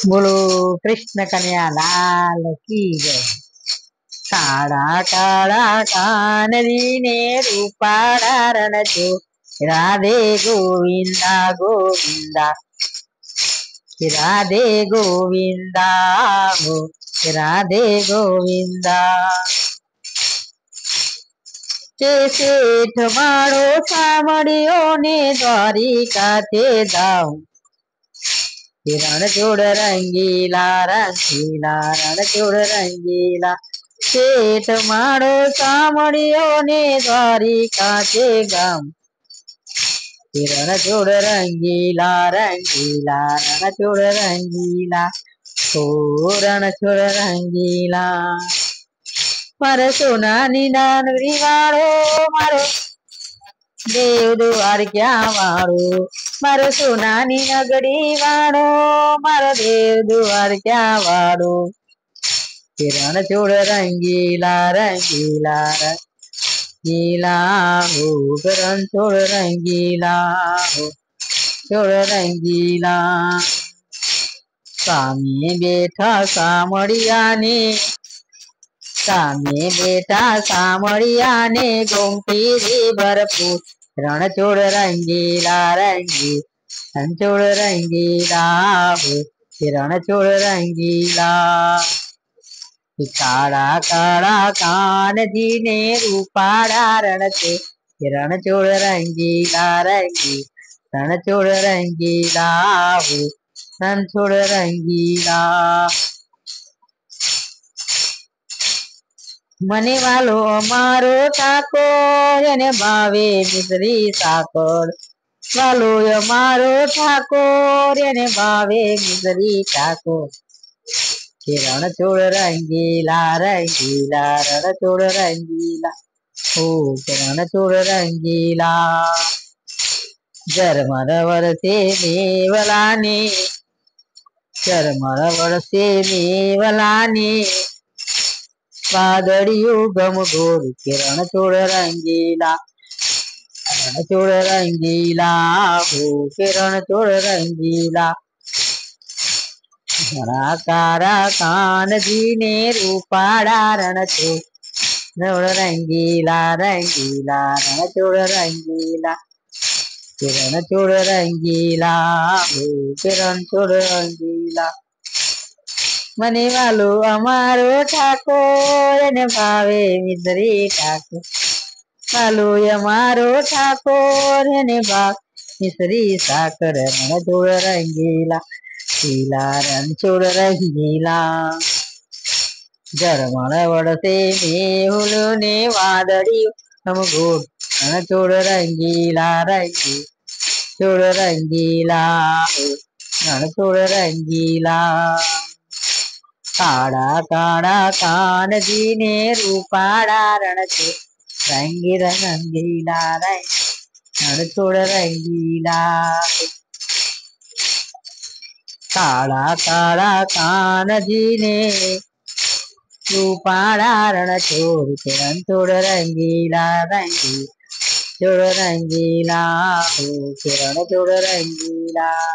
बोलो कृष्ण कन्या लाल की जय। काळा काळा कानरीने रूपाळा रणचो राधे गोविंदा गोविंदा राधे गोविंदा हो राधे गोविंदा। તે શેઠ માળો સાંભળ્યો ને દ્વારિકાથી જાઉં રણછોડ રંગીલા રંગીલા રણછોડ રંગીલા। શેઠ માળો સાંભળ્યો ને દ્વારિકાથી ગામ રણછોડ રંગીલા રંગીલા રણછોડ રંગીલા ઓ રણછોડ રંગીલા। મારે સોનાની નાનડી વાળો મારો દેવ દ્વારકા વાળો મારો સોનાની નગરી વાળો મારો દેવ દ્વારકા વાળો રણછોડ રંગીલા રંગીલા રંગીલા હો રણછોડ રંગીલા હો છોડ રંગીલા। સામે બેઠા સામળિયાને સામે બેઠા સામળિયાને ગોમતી રે ભરપૂર રણછોડ રંગીલા રંગી રણછોડ રંગીલા હો રણછોડ રંગીલા। કાળા કાળા કાનજીને રૂપાળા રણછોડ રંગીલા રંગી રણછોડ રંગીલા હો રણછોડ રંગીલા। મને વાલો અમારો ઠાકોર એને ભાવે મિશ્રી સાકર વાલો અમારો ઠાકોર એને ભાવે મિશ્રી ઠાકોર રણછોડ રંગીલા રંગીલા રણછોડ રંગીલા ઓ રણછોડ રંગીલા। ઝરમર વરસે મેવલાને ઝરમર વરસે મેવલાને વાદળિયું ગમગોર રણછોડ રંગીલા રણછોડ રંગીલા હો રણછોડ રંગીલા। કાળા કાળા કાનજીને રૂપાળા રણછોડ રંગીલા રંગીલા રણછોડ રંગીલા રણછોડ રંગીલા હો રણછોડ રંગીલા। મને વાલો અમારો ઠાકોર એને ભાવે મિશ્રી ઠાકોર વાલો અમારો ઠાકોર એને ભાવ મિશ્રી સાકર રણછોડ રંગીલા લીલા રણછોડ રંગીલા। ઝરમર વરસે મેહુલ ને વાદળિયું ગમગોર રણછોડ રંગીલા રંગી છોડ રંગીલા રણછોડ રંગીલા। કાળા કાળા કાનજીને રૂપાળા રણછોડ રંગીલા રણછોડ રંગીલા। કાળા કાળા કાનજીને રૂપાળા રણછોડ રણછોડ રંગીલા રંગી છોડ રંગીલા રણછોડ રંગીલા।